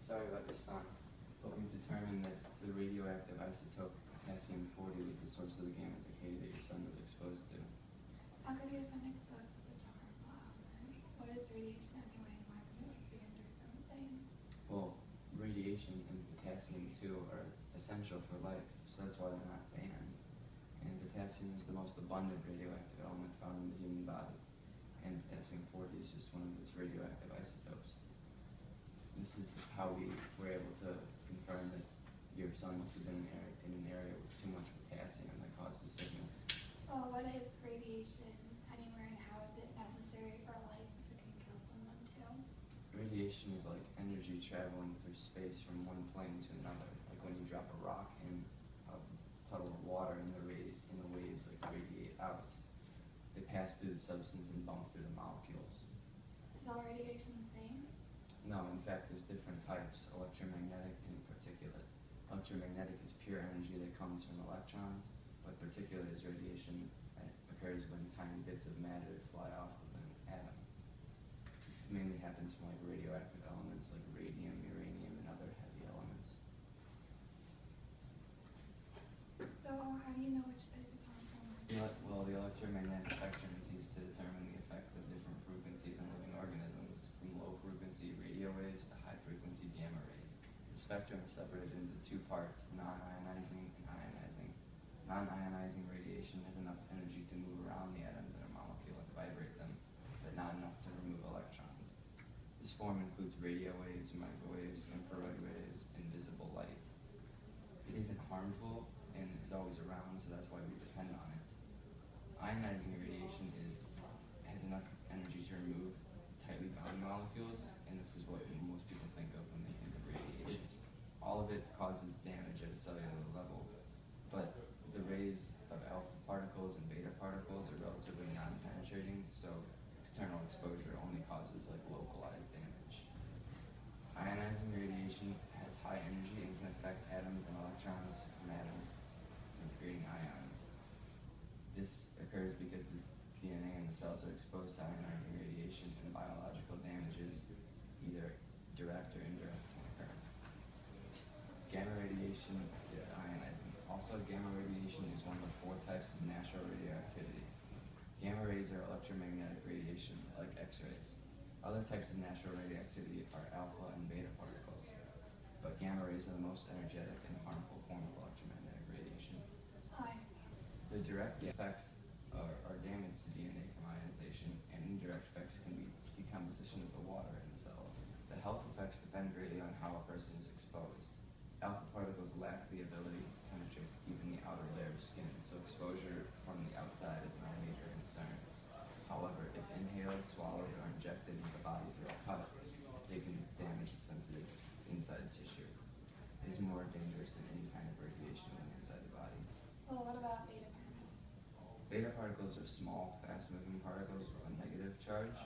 sorry about your son, but we've determined that the radioactive isotope potassium-40 was the source of the gamma decay that your son was exposed to. How could he have been exposed to such a harmful element? What is radiation anyway, and why isn't it being or something? Well, radiation and potassium too are essential for life, so that's why they're not banned. And potassium is the most abundant radioactive element found in the human body, and potassium-40 is just one of its radioactive isotopes. This is how we were able to confirm that your son must have been in an area with too much potassium that caused the sickness. Well, what is radiation anywhere, and how is it necessary for life if it can kill someone too? Radiation is like energy traveling through space from one plane to another. Like when you drop a rock in a puddle of water and the waves like radiate out. They pass through the substance and bump through the molecules. Is all radiation the same? No, in fact, there's different types, electromagnetic and particulate. Electromagnetic is pure energy that comes from electrons, but particulate is radiation that occurs when tiny bits of matter fly off of an atom. This mainly happens from like radioactive elements like radium, uranium, and other heavy elements. So how do you know which type is harmful? Well, the electromagnetic spectrum is used to determine the effect of different frequencies on living organisms, from low-frequency radio waves to high-frequency gamma rays. The spectrum is separated into two parts, non-ionizing and ionizing. Non-ionizing radiation has enough energy to move around the atoms in a molecule and vibrate them, but not enough to remove electrons. This form includes radio waves, microwaves, infrared waves, and visible light. It isn't harmful and is always around, so that's why we depend on it. Ionizing radiation has enough energy to remove tightly bound molecules, and this is what most people think of when they think of radiation. All of it causes damage at a cellular level, but the rays of alpha particles and beta particles are relatively non-penetrating, so external exposure only causes like localized damage. Ionizing radiation has high energy and can affect atoms and electrons from atoms and creating ions. This occurs because the DNA in the cells are exposed to ionizing radiation and biological damages, either direct or indirect, can occur. Gamma radiation is ionizing. Also, gamma radiation is one of the 4 types of natural radioactivity. Gamma rays are electromagnetic radiation, like X-rays. Other types of natural radioactivity are alpha and beta particles, but gamma rays are the most energetic and harmful form of electromagnetic radiation. Oh, I see. The direct effects are damage to DNA from ionization, and indirect effects can be decomposition of the water in the cells. The health effects depend greatly on how a person is exposed. Alpha particles lack the ability to penetrate even the outer layer of skin, so exposure from the outside is not a major concern. However, if inhaled, swallowed, or injected into the body through a cut, they can damage the sensitive inside tissue. It is more dangerous than any kind of radiation inside the body. Well, what about beta particles? Beta particles are small, fast-moving particles with a negative charge,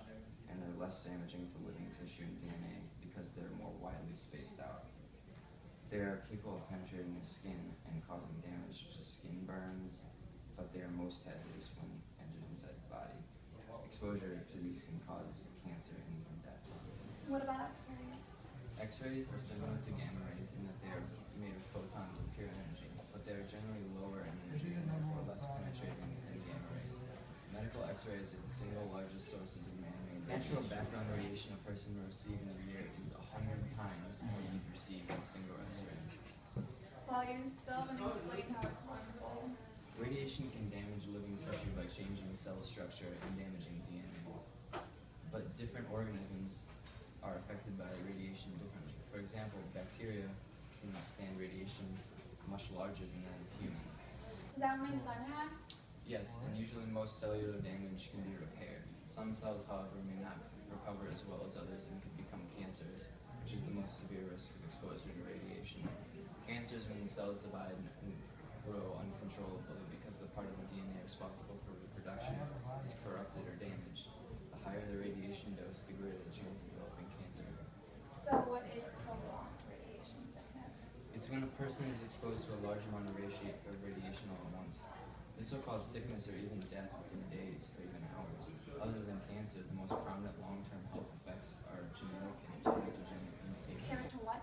and they're less damaging to living tissue and DNA because they're more widely spaced out. They are capable of penetrating the skin and causing damage such as skin burns, but they are most hazardous when entered inside the body. Exposure to these can cause cancer and even death. What about X-rays? X-rays are similar to gamma rays in that they are made of photons of pure energy, but they are generally lower in energy and therefore less penetrating than gamma rays. Medical X-rays are the single largest sources of man-made natural background radiation a person will receive in a year is 100 times more than you receive in a single X-ray. Well, you still haven't explained how it's harmful. Radiation can damage living tissue by changing cell structure and damaging DNA. But different organisms are affected by radiation differently. For example, bacteria can withstand radiation much larger than that of human. Is that what my son had? Yes, and usually most cellular damage can be repaired. Some cells, however, may not recover as well as others and can become cancers, which is the most severe risk of exposure to radiation. Cancer is when the cells divide and grow uncontrollably because the part of the DNA responsible for reproduction is corrupted or damaged. The higher the radiation dose, the greater the chance of developing cancer. So what is prolonged radiation sickness? It's when a person is exposed to a large amount of radiation all at once. This will cause sickness or even death within days or even hours. Other than cancer, the most prominent long-term health effects are genetic and teratogenic mutations. Compared to what?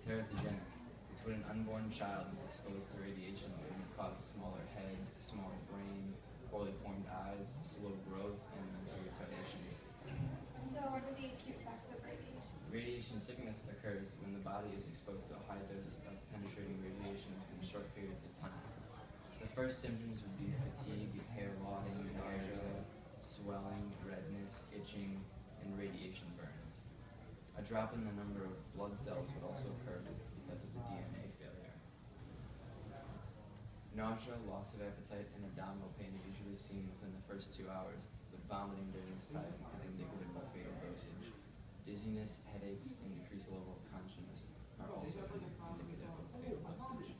Teratogenic. It's when an unborn child is exposed to radiation and it causes smaller head, smaller brain, poorly formed eyes, slow growth, and mental retardation. So what are the acute effects of radiation? Radiation sickness occurs when the body is exposed to a high dose of penetrating radiation within short periods of time. The first symptoms would be fatigue, hair loss, nausea, swelling, redness, itching, and radiation burns. A drop in the number of blood cells would also occur because of the DNA failure. Nausea, loss of appetite, and abdominal pain are usually seen within the first 2 hours, but vomiting during this time is indicative of fatal dosage. Dizziness, headaches, and decreased level of consciousness are also indicative of fatal dosage.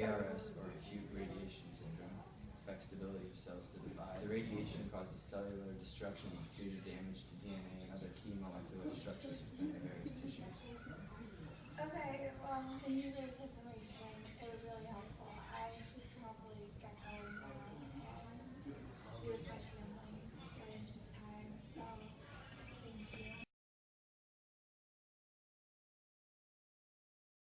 ARS, or acute radiation syndrome, affects the ability of cells to divide. The radiation causes cellular destruction due to damage to DNA and other key molecular structures within the various tissues. Okay, can you raise